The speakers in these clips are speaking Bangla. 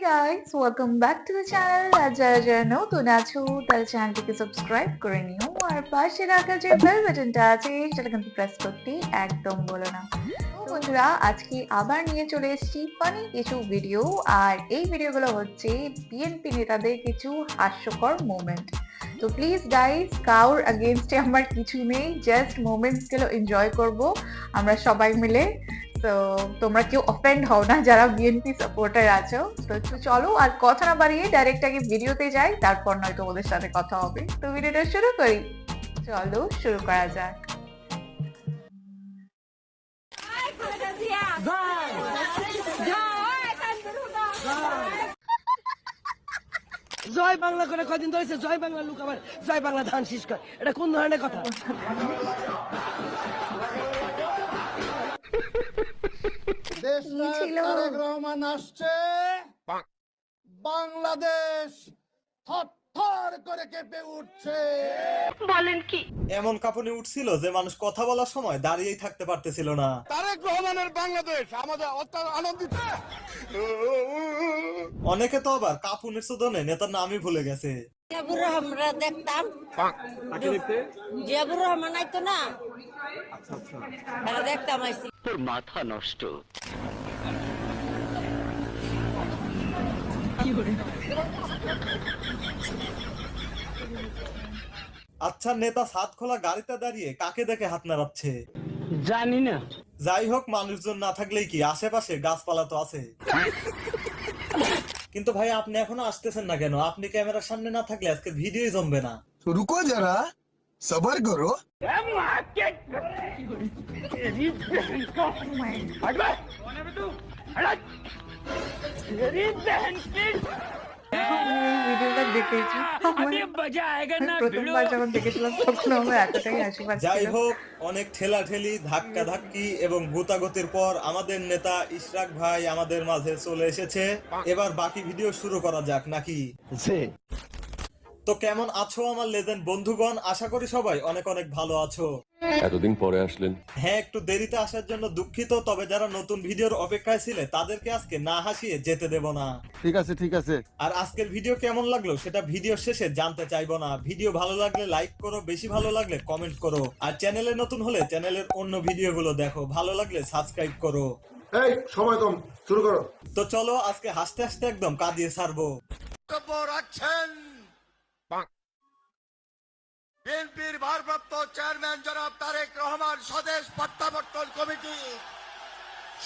Guys, welcome back to the channel. আর যারা যারা নতুন আছো তারা চ্যানেলটিকে সাবস্ক্রাইব করে নিও, আর পাশে রাখা যে বেল বাটনটা আছে সেটা কিন্তু প্রেস করতে একদম বলো না। তো বন্ধুরা, আজকে আবার নিয়ে চলে এসেছি ফানি কিছু ভিডিও, আর এই ভিডিওগুলো হচ্ছে বিএনপি নেতাদের কিছু হাস্যকর মোমেন্ট। তো প্লিজ গাইস, কাউর আগেনস্টে আমার কিছু নেই, জাস্ট মোমেন্টস গুলো এনজয় করব আমরা সবাই মিলে। তো তোমরা কেউ অফেন্ড হও না যারা বিএনপি সাপোর্টার আছো। তো চলো আর কথা না বাড়িয়ে ডাইরেক্ট আগে ভিডিওতে যাই, তারপর নয় তোমাদের সাথে কথা হবে। তো ভিডিওটা শুরু করি, চলো শুরু করা যাক। জয় বাংলা করে কদিন ধরেছে, জয় বাংলা লোক আবার জয় বাংলা ধান শীষ করে, এটা কোন ধরনের কথা? তারেক রহমান আসছে, বাংলাদেশ থরথর করে কেঁপে উঠছে। বলেন কি? এমন কাঁপুনি উঠছিল যে মানুষ কথা বলার সময় দাঁড়িয়েই থাকতে পারতেছিল না। তারেক রহমানের বাংলাদেশ আমাদের অত্যন্ত আনন্দিত। অনেকে তো আবার কাঁপুনির শোধনে নেতার নামই ভুলে গেছে। জিয়াবুর রহমানরা দেখতাম, জিয়াবুর রহমান আইতো না, দেখতাম আইসি। তোর মাথা নষ্ট। আচ্ছা, নেতা ছাদ খোলা গাড়িতে দাঁড়িয়ে কাকে দেখে হাত নাড়াচ্ছে? জানি না। যাই হোক, মানুষজন না থাকলেই কি, আশেপাশে গাছপালা তো আছে। কিন্তু ভাই, আপনি এখনো আসতেছেন না কেন? আপনি ক্যামেরার সামনে না থাকলে আজকে ভিডিওই জমবে না। तो रुको जरा सबर करो। ভিডিওটা দেখেছি, প্রথমবার যখন দেখেছিলাম তখন আমার এতটাই হাসি যাই পাচ্ছিল। হোক, অনেক ঠেলাঠেলি, ধাক্কা ধাক্কি এবং গুতাগুতির পর আমাদের নেতা ইশরাক ভাই আমাদের মাঝে চলে এসেছে। এবার বাকি ভিডিও শুরু করা যাক নাকি? তো কেমন আছো আমার লেজেন্ড বন্ধুগণ? আশা করি সবাই অনেক অনেক ভালো আছো। এতদিন পরে আসলেন। হ্যাঁ, একটু দেরিতে আসার জন্য দুঃখিত, তবে যারা নতুন ভিডিওর অপেক্ষায় ছিলে তাদেরকে আজকে না হাসিয়ে যেতে দেব না। ঠিক আছে, ঠিক আছে। আর আজকের ভিডিও কেমন লাগলো সেটা ভিডিও শেষে জানতে চাইবো না। ভিডিও ভালো লাগলে লাইক করো, বেশি ভালো লাগলে কমেন্ট করো, আর চ্যানেলে নতুন হলে চ্যানেলের অন্য ভিডিওগুলো দেখো, ভালো লাগলে সাবস্ক্রাইব করো। এই সময় কম, শুরু করো। তো চলো আজকে হাসতে হাসতে একদম কাঁদিয়ে ছাড়বো। বক্তব্য রাখছেন বিএনপির ভারপ্রাপ্ত চেয়ারম্যান জনাব তারেক রহমান, স্বদেশ প্রত্যাবর্তন কমিটি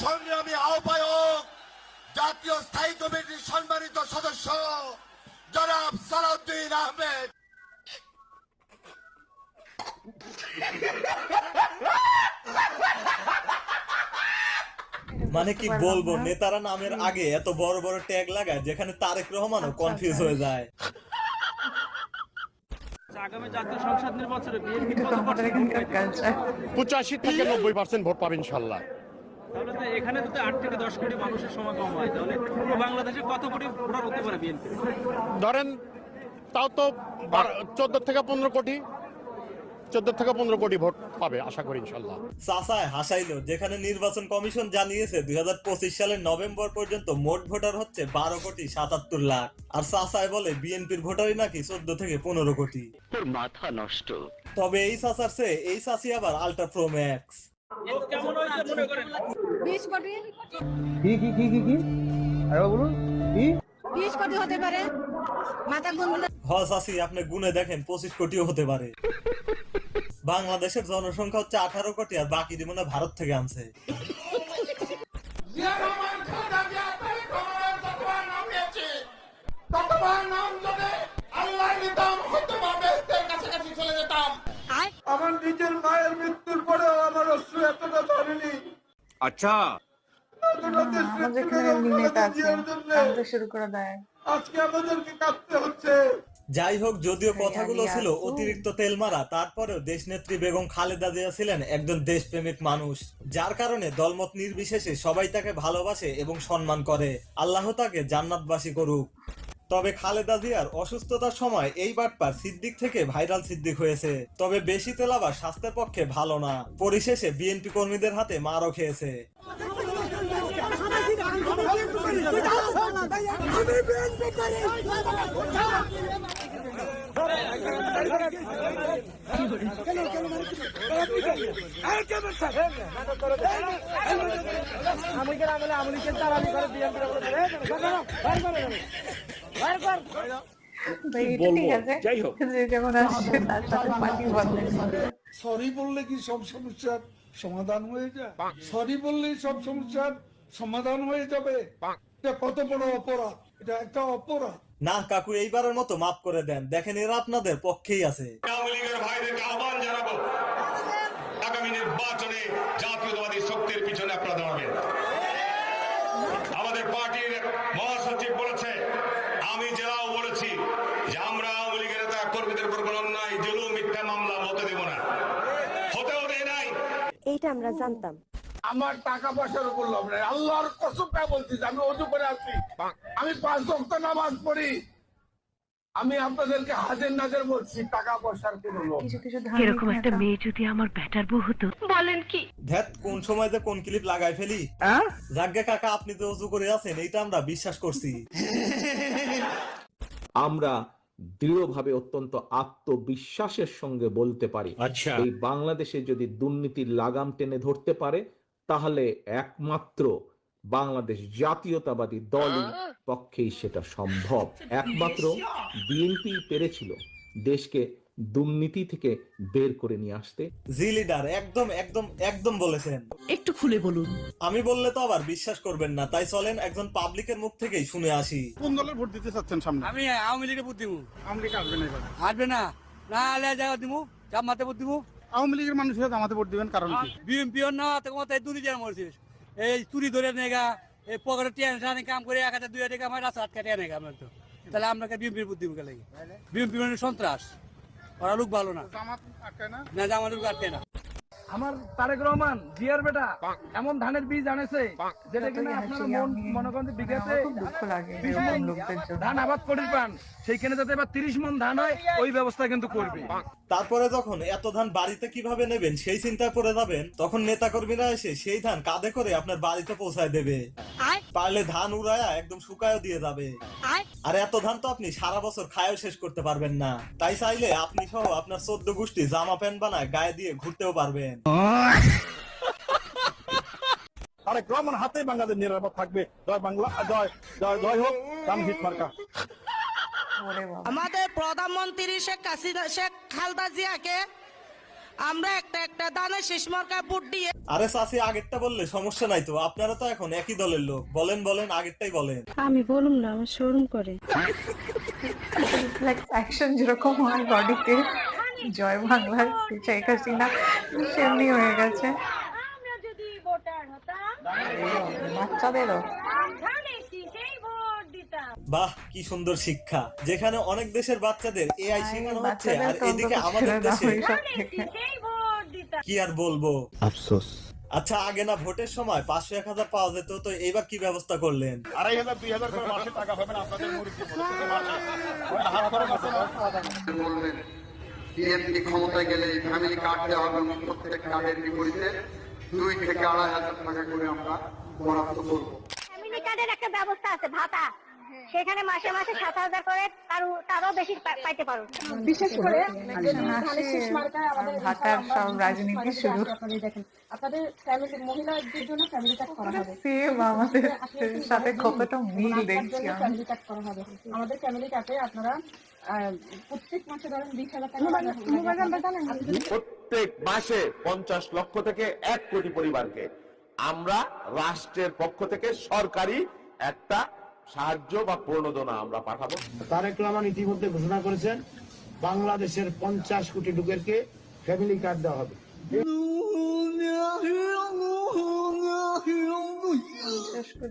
সংগ্রামী আহ্বায়ক, জাতীয় স্থায়ী কমিটির সম্মানিত সদস্য জনাব সালাউদ্দিন আহমেদ। মানে কি বলবো, নেতারা নামের আগে এত বড় বড় ট্যাগ লাগায় যেখানে তারেক রহমানও কনফিউজ হয়ে যায়। আগামী জাতীয় সংসদ নির্বাচনে বিএনপি কত আমাদের এখানকার কালচার 85 থেকে 90% ভোট পাবে ইনশাআল্লাহ। তাহলে তো এখানে যদি 8 থেকে 10 কোটি মানুষের সমাগম হয়, তাহলে পুরো বাংলাদেশে কত কোটি ভোটার হতে পারে বিএনপি? ধরেন তাও তো 14 থেকে 15 কোটি, 14 থেকে 15 কোটি ভোট পাবে আশা করি ইনশাআল্লাহ। চাচায় হাসাইলো, যেখানে নির্বাচন কমিশন জানিয়েছে 2025 সালের নভেম্বর পর্যন্ত মোট ভোটার হচ্ছে 12 কোটি 77 লাখ, আর চাচায় বলে বিএনপির ভোটারই নাকি 14 থেকে 15 কোটি। তোর মাথা নষ্ট। তবে এই চাচার চেয়ে এই চাচি আবার আল্ট্রা প্রো ম্যাক্স। কেমন হয়েছে মনে করেন? 20 কোটি, কি আরে বলুন, কি 20 কোটি হতে পারে। মাথা গুনলে হ চাচি, আপনি গুনে দেখেন 25 কোটিও হতে পারে। বাংলাদেশের জনসংখ্যা হচ্ছে 18 কোটি, আর বাকি মনে হয় ভারত থেকে আনছে। আমার নিজের মায়ের মৃত্যুর পরেও আমার অশ্রু এতটা ধরেনি। আমাদের এখানে নেতা আছে, কাঁদতে শুরু করে দেয়। আজকে আমাদেরকে কাঁদতে হচ্ছে। যাই হোক, যদিও কথাগুলো ছিল অতিরিক্ত তেল মারা, তারপরেও দেশনেত্রী বেগম খালেদা জিয়া ছিলেন একজন দেশপ্রেমিক মানুষ, যার কারণে দলমত নির্বিশেষে সবাই তাকে ভালোবাসে এবং সম্মান করে। আল্লাহ তাকে জান্নাতবাসী করুক। তবে খালেদা জিয়ার অসুস্থতার সময় এই বাটপার সিদ্দিক থেকে ভাইরাল সিদ্দিক হয়েছে। তবে বেশি তেল আবার স্বাস্থ্যের পক্ষে ভালো না। পরিশেষে বিএনপি কর্মীদের হাতে মারও খেয়েছে। এটা ঠিক আছে, যে যেমন আসছে তার সাথে পার্টি বদলে। সরি বললে কি সব সমস্যার সমাধান হয়ে যায়? সরি বললেই সব সমস্যার সমাধান হয়ে যাবে? এটা কত বড় অপরাধ! এটা একটা অপরাধ। না কাকু, এইবারের মতো মাফ করে দেন, দেখেন এরা আপনাদের পক্ষেই আছে। আওয়ামী লীগের ভাইদেরকে আহ্বান জানাবো, আগামী নির্বাচনে জাতীয়তাবাদী শক্তির পিছনে আপনারা দাঁড়াবেন। আমাদের পার্টির মহাসচিব বলেছে, আমি জেলাও বলেছি যে আমরা আওয়ামী লীগের নেতা কর্মীদের উপর কোনো অন্যায় জুলুম মিথ্যা মামলা হতে দেব না, হতেও দেয় নাই। এইটা আমরা জানতাম। আমার টাকা পয়সার উপর লোভ নেই, আল্লাহর কসম বলছি। আমি ওযু করে আসছি, আমি 5 ওয়াক্ত নামাজ পড়ি। আমি আপনাদেরকে হাজির নাজির বলছি, টাকা পয়সার কোনো লোভ। কিছু কিছু এরকম একটা মেয়ে যদি আমার ব্যাটার বউ হতো। বলেন কি? ধ্যাত, কোন সময় যে কোন ক্লিপ লাগাই ফেলি। যাজ্ঞা কাকা, আপনি তো অজু করে আছেন, এইটা আমরা বিশ্বাস করছি। আমরা দৃঢ়ভাবে অত্যন্ত আত্মবিশ্বাসের সঙ্গে বলতে পারি, এই বাংলাদেশে যদি দুর্নীতির লাগাম টেনে ধরতে পারে তাহলে একমাত্র বাংলাদেশ জাতীয়তাবাদী দলই পক্ষেই সেটা সম্ভব। একমাত্র বিএনপি পেরেছিল দেশকে দুর্নীতি থেকে বের করে নিয়ে আসতে। জি লিডার, একদম একদম একদম বলেছেন। একটু খুলে বলুন। আমি বললে তো আবার বিশ্বাস করবেন না, তাই চলেন একজন পাবলিকের মুখ থেকেই শুনে আসি। কোন দলের ভোট দিতে চাচ্ছেন সামনে? আমি আওয়ামী লীগের ভোট দিব। আওয়ামী লীগ আসবে না এবার? আসবে না, না আলে যাওয়া দিব, জামাতে ভোট দিব। আওয়ামী লীগের মানুষের জামাতে ভোট দিবেন, কারণ কি? বিএনপি না তোমার দুর্নীতি জানা মরছিস, এই চুরি ধরে নেগা, এই পকেটে টেনে কাম করে 1,000 টাকা আমার রাস্তা আটকা টেনে নেগা। তাহলে আমরা বিএনপির ভোট দিব কে লাগে? বিএনপি মানে সন্ত্রাস, ওরা লোক ভালো না। জামাত আটকায় না? না, জামাত লোক আটকে না। আমার তারেক রহমান জিয়ার বেটা এমন ধানের বীজ আনেছে যেটা কিনা আপনারা মনে করেন বিঘাতে খুব দুঃখ লাগে এরকম লোকদের জন্য। ধান আবাদ করি পান, সেইখানে যাতে এবার 30 মণ ধান হয় ওই ব্যবস্থা কিন্তু করবে। তারপরে যখন এত ধান বাড়িতে কিভাবে নেবেন সেই চিন্তায় পড়ে যাবেন, তখন নেতা কর্মীরা এসে সেই ধান কাঁধে করে আপনার বাড়িতে পৌঁছায় দেবে। পারলে ধান উড়ায়া একদম শুকায়ও দিয়ে যাবে। আর এত ধান তো আপনি সারা বছর খায়ও শেষ করতে পারবেন না, তাই চাইলে আপনি সহ আপনার 14 গোষ্ঠী জামা প্যান্ট বানায় গায়ে দিয়ে ঘুরতেও পারবেন। তারেক রহমান হাতে বাংলাদেশ নিরাপদ থাকবে। জয় বাংলা, জয় জয় জয় হোক রামহিত মার্কা। ওরে বাবা, আমাদের প্রধানমন্ত্রী শেখ খালেদা জিয়াকে আমরা একটা দানের শেষ মার্কা ভোট দিয়ে। আরে চাচি, আগেরটা বললে সমস্যা নাই তো, আপনারা তো এখন একই দলের লোক। বলেন বলেন, আগেরটাই বলেন। আমি বলুম না, আমার শরম করে। লাইক অ্যাকশন যেরকম হয় বডিতে, জয় বাংলার শেখ হাসিনা সেমনি হয়ে গেছে। আমরা যদি ভোটার হতাম, বাচ্চাদেরও বাহ, কি সুন্দর শিক্ষা! যেখানে অনেক দেশের বাচ্চাদের এআই শেখানো হচ্ছে, আর বাচ্চাদের তো এদিকে অন্তত আমাদের ছেড়ে দাও দেশে এইসব থেকে। কি আর বলবো, আফসোস। আচ্ছা, আগে না ভোটের সময় 500-1000 পাওয়া যেত, তো এইবার কি ব্যবস্থা করলেন? 2500-2000 করে মাসে টাকা হবে না আপনাদের মুরগি বললেন বিএনপি ক্ষমতায় গেলে ফ্যামিলি কার্ড দেওয়া হবে, প্রত্যেক কার্ডের বিপরীতে 2 থেকে 2,500 টাকা করে আমরা বরাদ্দ করবো। ফ্যামিলি কার্ডের একটা ব্যবস্থা আছে, ভাতা, সেখানে মাসে মাসে 7,000 করে তারও বেশি পাইতে পারো। বিশেষ করে ঢাকার সব রাজনীতি শুরু। আপনাদের ফ্যামিলি মহিলাদের জন্য ফ্যামিলি কার্ড করা হবে। সেম আমাদের সাথে কতটা মিল দেখছি আমি। ফ্যামিলি কার্ড করা হবে। আমাদের ফ্যামিলি কার্ডে আপনারা প্রত্যেক মাসে ধরেন 20,000 টাকা। প্রত্যেক মাসে 50 লক্ষ থেকে 1 কোটি পরিবারকে আমরা রাষ্ট্রের পক্ষ থেকে সরকারি একটা সাহায্য বা প্রণোদনা আমরা পাঠাবো। তারেক রহমান ইতিমধ্যে ঘোষণা করেছেন বাংলাদেশের 50 কোটি লোকেরকে ফ্যামিলি কার্ড দেওয়া হবে।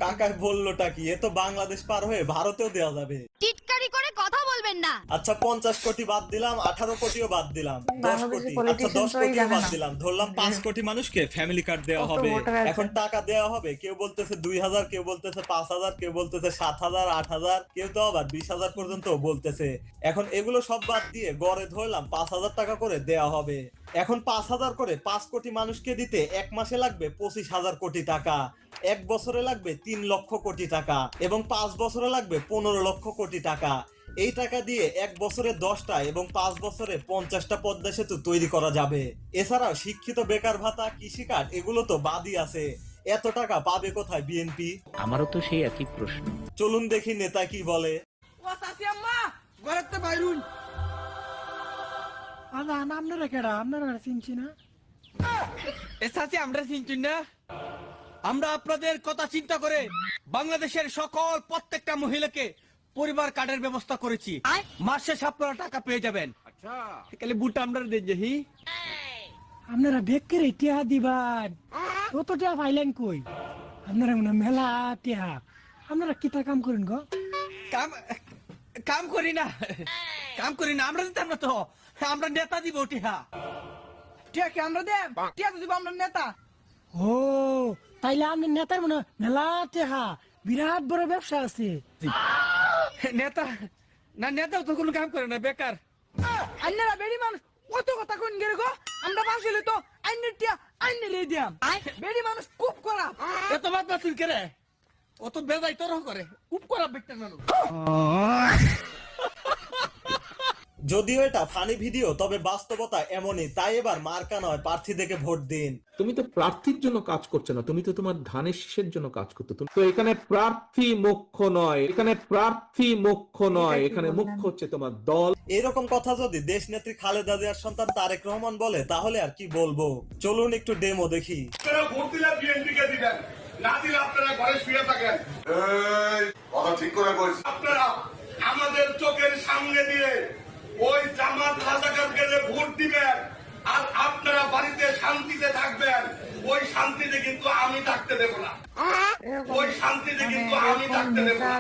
কাকায় বললোটা কি, এ তো বাংলাদেশ পার হয়ে ভারতেও দেওয়া যাবে। টিটকারি করে কথা বলবেন না। আচ্ছা 50 কোটি বাদ দিলাম, 18 কোটিও বাদ দিলাম, 10 বাংলাদেশের কোটি, আচ্ছা 10 politician কোটিও জানে বাদ না দিলাম, ধরলাম 5 কোটি মানুষকে ফ্যামিলি কার্ড দেওয়া কত হবে। ভোটার আছে। এখন টাকা দেওয়া হবে, কেউ বলতেছে 2000, কেউ বলতেছে 5000, কেউ বলতেছে 7000, 8000, কেউ তো আবার 20000 পর্যন্ত বলতেছে। এখন এগুলো সব বাদ দিয়ে গড়ে ধরলাম 5000 টাকা করে দেওয়া হবে। এখন 5000 করে 5 কোটি মানুষকে দিতে এক মাসে লাগবে 25,000 কোটি টাকা, এক বছরে লাগবে 3 লক্ষ কোটি টাকা এবং 5 বছরে লাগবে 15 লক্ষ কোটি টাকা। এই টাকা দিয়ে এক বছরে 10টা এবং 5 বছরে 50টা পদ্মা সেতু তৈরি করা যাবে। এছাড়াও শিক্ষিত বেকার ভাতা, কৃষিকার্ড এগুলো তো বাদই আছে। এত টাকা পাবে কোথায় বিএনপি? আমারও তো সেই একই প্রশ্ন। চলুন দেখি নেতা কি বলে। ও চাচি আম্মা ঘরেতে বাইরুন। আপনারা কেডা? আপনারা চিনছি না। এ চাচি আমরা চিনছি না। আমরা আপনাদের কথা চিন্তা করে বাংলাদেশের সকল প্রত্যেকটা মহিলাকে পরিবার কার্ডের ব্যবস্থা করেছি। মাসে আপনারা টাকা পেয়ে যাবেন। আচ্ছা খালি বুট আমরা দেন যে হি আপনারা বেকের টিয়া দিবান। কত টিয়া পাইলেন কই? আপনারা মনে মেলা টিয়া। আপনারা কিতা কাম করেন গো? কাম করি না, কাম করি না। আমরা দিতাম না তো, আমরা নেতা দিব টিয়া। টিয়া কি আমরা দেব? টিয়া দিব আমরা নেতা। ও তাইলে আপনি নেতার মনে মেলা টিয়া, বিরাট বড় ব্যবসা আছে। নেতা না, নেতাও তো কোনো কাম করে না, বেকার। আইনারা বেড়ি মানুষ কত কথা কোন গেরে গো? আমরা বাসলে তো আইনের টিয়া আইনে রে দিয়াম। বেড়ি মানুষ খুব করা। এত বাদ বাতিল করে ও তো বেজাই তরহ করে, খুব করা বেকটার মানুষ। যদিও এটা ফানি ভিডিও, তবে বাস্তবতা এমনই। তাই এবার মার্কা নয়, প্রার্থী দেখে ভোট দিন। তুমি তো প্রার্থীর জন্য কাজ করছো না, তুমি তো তোমার ধানের শীষের জন্য কাজ করতে। তো এখানে প্রার্থী মুখ্য নয়, এখানে প্রার্থী মুখ্য নয়, এখানে মুখ্য হচ্ছে তোমার দল। এরকম কথা যদি দেশ নেত্রী খালেদা জিয়ার সন্তান তারেক রহমান বলে তাহলে আর কি বলবো। চলুন একটু ডেমো দেখি। ভোট দিলে বিএনপি কে দিবেন, না দিলে আপনারা ঘরে শুয়ে থাকেন। কথা ঠিক করে বলছি। আপনারা আমাদের চোখের সামনে দিয়ে ওই জামাত রাজাকারকে ভোট দিবেন আর আপনারা বাড়িতে শান্তিতে থাকবেন। ওই শান্তিতে কিন্তু আমি থাকতে দেব না, ওই শান্তিতে কিন্তু আমি থাকতে দেব না।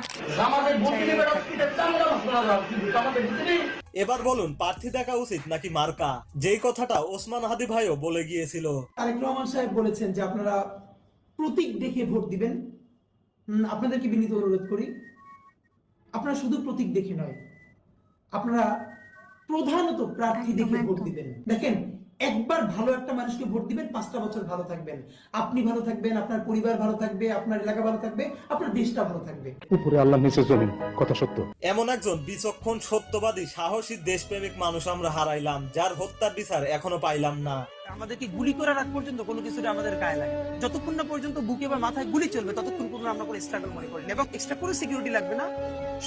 এবার বলুন, প্রার্থী দেখা উচিত নাকি মার্কা? যেই কথাটা ওসমান হাদি ভাইও বলে গিয়েছিল। তারেক রহমান সাহেব বলেছেন যে আপনারা প্রতীক দেখে ভোট দিবেন। আপনাদেরকে বিনীত অনুরোধ করি, আপনারা শুধু প্রতীক দেখে নয়, আপনারা প্রধানত প্রার্থী দেখে ভোট দিবেন। দেখেন, একবার ভালো একটা মানুষকে ভোট দিবেন, 5টা বছর ভালো থাকবেন, আপনি ভালো থাকবেন, আপনার পরিবার ভালো থাকবে, আপনার এলাকা ভালো থাকবে, আপনার দেশটা ভালো থাকবে। উপরে আল্লাহ নিচে জমিন, কথা সত্য। এমন একজন বিচক্ষণ, সত্যবাদী, সাহসী, দেশপ্রেমিক মানুষ আমরা হারাইলাম, যার হত্যার বিচার এখনো পাইলাম না। আমাদেরকে গুলি করার আগ পর্যন্ত কোনো কিছুটা আমাদের গায়ে লাগে। যতক্ষণ না পর্যন্ত বুকে বা মাথায় গুলি চলবে ততক্ষণ পর্যন্ত আমরা কোনো স্ট্রাগল মনে করি না, এবং এক্সট্রা কোনো সিকিউরিটি লাগবে না।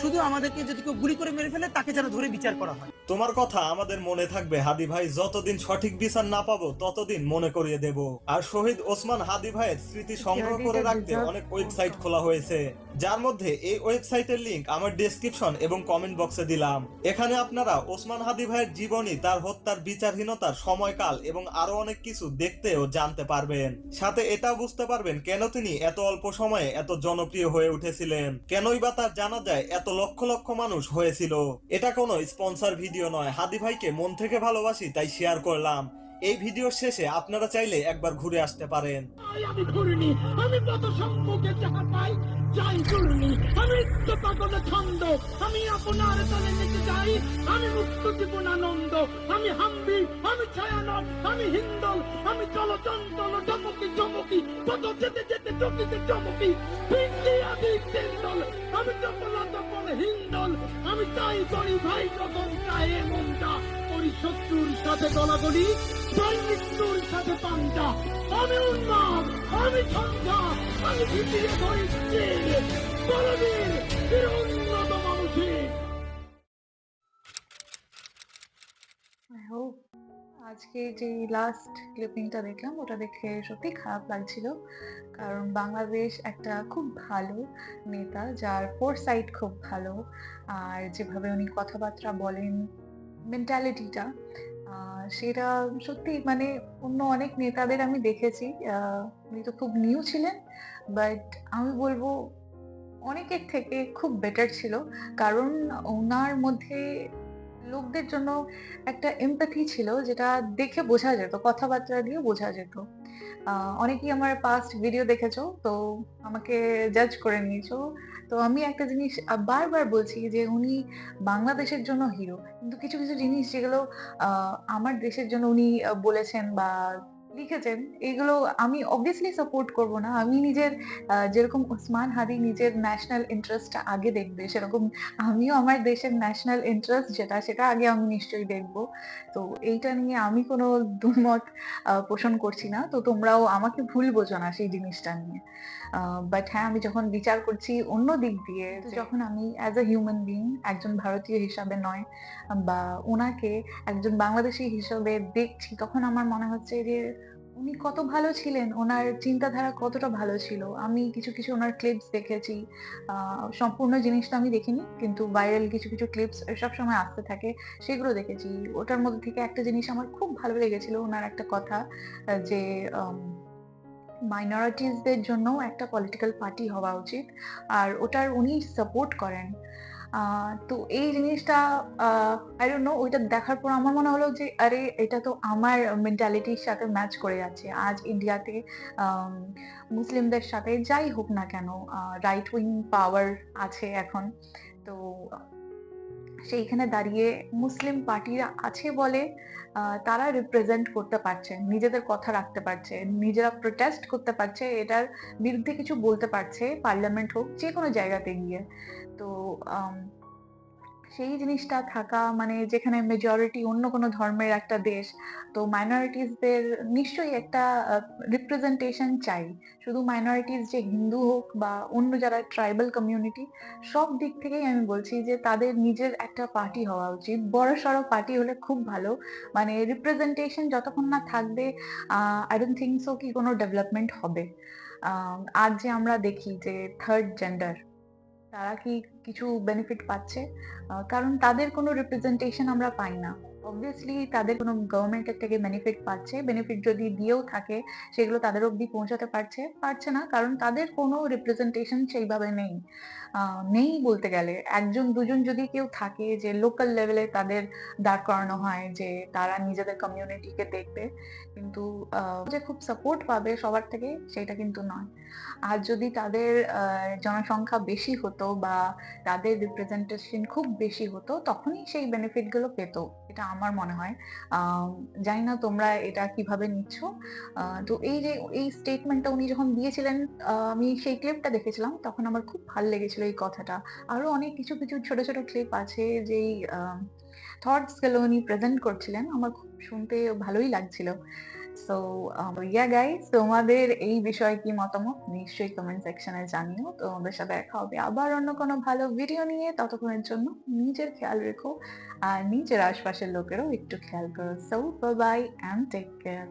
শুধু আমাদেরকে যদি কেউ গুলি করে মেরে ফেলে তাকে যেন ধরে বিচার করা হয়। তোমার কথা আমাদের মনে থাকবে হাদি ভাই, যতদিন সঠিক বিচার না পাবো ততদিন মনে করিয়ে দেব। আর শহীদ ওসমান হাদি ভাইয়ের স্মৃতি সংগ্রহ করে রাখতে অনেক ওয়েবসাইট খোলা হয়েছে, যার মধ্যে এই ওয়েবসাইটের লিংক আমার ডেসক্রিপশন এবং কমেন্ট বক্সে দিলাম। এখানে আপনারা ওসমান হাদি ভাইয়ের জীবনী, তার হত্যার বিচারহীনতার সময়কাল এবং আরো অনেক কিছু দেখতে ও জানতে পারবেন। সাথে এটাও বুঝতে পারবেন কেন তিনি এত অল্প সময়ে এত জনপ্রিয় হয়ে উঠেছিলেন, কেনই বা তার জানাজায় এত লক্ষ লক্ষ মানুষ হয়েছিল। এটা কোনো স্পন্সর ভিডিও নয়, হাদি ভাইকে মন থেকে ভালোবাসি তাই শেয়ার করলাম। এই ভিডিওর শেষে আপনারা চাইলে একবার ঘুরে আসতে পারেন। আমি ঘুরিনি, আমি কত সম্মুখে যাহা পাই যাই ঘুরিনি, আমি তো পাগল ছন্দ, আমি আপনার তলে নিতে যাই, আমি মুক্ত জীবন আনন্দ, আমি হাম্বি, আমি ছায়ানট, আমি হিন্দল, আমি চলচঞ্চল চমকি চমকি, কত যেতে যেতে চকিতে চমকি, পিন্ডি আদি তেন্দল, আমি চপলা চপল হিন্দল, আমি তাই করি ভাই যখন চায় মনটা, করি শত্রুর সাথে গলাগলি, তাই মৃত্যুর সাথে পাঞ্জা, আমি উন্মাদ, আমি সন্ধ্যা, আমি ভিতিয়ে ধরিছি বলবীর উন্নত মানুষের। আজকে যে লাস্ট ক্লিপিংটা দেখলাম ওটা দেখে সত্যি খারাপ লাগছিল, কারণ বাংলাদেশ একটা খুব ভালো নেতা যার ফোরসাইট খুব ভালো, আর যেভাবে উনি কথাবার্তা বলেন, মেন্টালিটিটা, সেটা সত্যি মানে অন্য অনেক নেতাদের আমি দেখেছি, উনি তো খুব নিউ ছিলেন, বাট আমি বলবো অনেকের থেকে খুব বেটার ছিল, কারণ ওনার মধ্যে লোকদের জন্য একটা এমপ্যাথি ছিল, যেটা দেখে বোঝা যেত, কথাবার্তা দিয়ে বোঝা যেত। অনেকেই আমার পাস্ট ভিডিও দেখেছো, তো আমাকে জাজ করে নিয়েছো। তো আমি একটা জিনিস বারবার বলছি যে উনি বাংলাদেশের জন্য হিরো, কিন্তু কিছু কিছু জিনিস যেগুলো আমার দেশের জন্য উনি বলেছেন বা লিখেছেন, এগুলো আমি অবভিয়াসলি সাপোর্ট করব না। আমি নিজের যেরকম ওসমান হাদি নিজের ন্যাশনাল ইন্টারেস্টটা আগে দেখবে, সেরকম আমিও আমার দেশের ন্যাশনাল ইন্টারেস্ট যেটা, সেটা আগে আমি নিশ্চয়ই দেখব। তো এইটা নিয়ে আমি কোনো দ্বিমত পোষণ করছি না। তো তোমরাও আমাকে ভুল বোঝো না সেই জিনিসটা নিয়ে। বাট হ্যাঁ, আমি যখন বিচার করছি অন্য দিক দিয়ে, যখন আমি অ্যাজ আ হিউম্যান বিং একজন ভারতীয় হিসাবে নয়, বা ওনাকে একজন বাংলাদেশী হিসাবে দেখছি, তখন আমার মনে হচ্ছে যে উনি কত ভালো ছিলেন, ওনার চিন্তাধারা কতটা ভালো ছিল। আমি কিছু কিছু ওনার ক্লিপস দেখেছি, সম্পূর্ণ জিনিসটা আমি দেখিনি, কিন্তু ভাইরাল কিছু কিছু ক্লিপস সবসময় আসতে থাকে, সেগুলো দেখেছি। ওটার মধ্যে থেকে একটা জিনিস আমার খুব ভালো লেগেছিল, ওনার একটা কথা, যে মাইনরিটিসদের জন্য একটা পলিটিক্যাল পার্টি হওয়া উচিত, আর ওটার উনি সাপোর্ট করেন। তো এই জিনিসটা আই ডোন্ট নো, ওইটা দেখার পর আমার মনে হলো যে আরে এটা তো আমার মেন্টালিটির সাথে ম্যাচ করে যাচ্ছে। আজ ইন্ডিয়াতে আম, মুসলিমদের সাথে যাই হোক না কেন, রাইট উইং পাওয়ার আছে এখন। তো সেইখানে দাঁড়িয়ে মুসলিম পার্টিরা আছে বলে তারা রিপ্রেজেন্ট করতে পারছে, নিজেদের কথা রাখতে পারছে, নিজেরা প্রোটেস্ট করতে পারছে, এটার বিরুদ্ধে কিছু বলতে পারছে, পার্লামেন্ট হোক যে কোনো জায়গাতে গিয়ে। তো আম, সেই জিনিসটা থাকা মানে, যেখানে মেজরিটি অন্য কোনো ধর্মের একটা দেশ, তো মাইনরিটিসদের নিশ্চয়ই একটা রিপ্রেজেন্টেশন চাই। শুধু মাইনরিটিস যে হিন্দু হোক বা অন্য যারা ট্রাইবাল কমিউনিটি, সব দিক থেকেই আমি বলছি যে তাদের নিজের একটা পার্টি হওয়া উচিত, বড় সড়ো পার্টি হলে খুব ভালো। মানে রিপ্রেজেন্টেশন যতক্ষণ না থাকবে, আই ডোন্ট থিঙ্ক সো কি কোনো ডেভেলপমেন্ট হবে। আজ যে আমরা দেখি যে থার্ড জেন্ডার, তারা কি কিছু বেনিফিট পাচ্ছে? কারণ তাদের কোনো রিপ্রেজেন্টেশন আমরা পাই না। অবভিয়াসলি তাদের কোনো গভর্নমেন্টের থেকে বেনিফিট পাচ্ছে, বেনিফিট যদি দিয়েও থাকে সেগুলো তাদের অবধি পৌঁছাতে পারছে না, কারণ তাদের কোনো রিপ্রেজেন্টেশন সেইভাবে নেই। নেই বলতে গেলে একজন দুজন যদি কেউ থাকে, যে লোকাল লেভেলে তাদের দাঁড় করানো হয়, যে তারা নিজেদের কমিউনিটিকে দেখবে, কিন্তু যে খুব সাপোর্ট পাবে সবার থেকে, সেটা কিন্তু নয়। আর যদি তাদের জনসংখ্যা বেশি হতো বা তাদের রিপ্রেজেন্টেশন খুব বেশি হতো, তখনই সেই বেনিফিট গুলো পেত, এটা আমার মনে হয়। জানি না তোমরা এটা কিভাবে নিচ্ছ। তো এই যে এই স্টেটমেন্টটা উনি যখন দিয়েছিলেন, আমি সেই ক্লিপটা দেখেছিলাম, তখন আমার খুব ভালো লেগেছিল এই কথাটা। আরো অনেক কিছু কিছু ছোট ছোট ক্লিপ আছে, যেই থটস গুলো উনি প্রেজেন্ট করছিলেন, আমার খুব শুনতে ভালোই লাগছিল। সো ইয়া গাইস, তোমাদের এই বিষয়ে কি মতামত নিশ্চয়ই কমেন্ট সেকশনে জানিও। তোমাদের সাথে দেখা হবে আবার অন্য কোনো ভালো ভিডিও নিয়ে। ততক্ষণের জন্য নিজের খেয়াল রেখো, আর নিজের আশপাশের লোকেরও একটু খেয়াল করো। So bye bye and take care.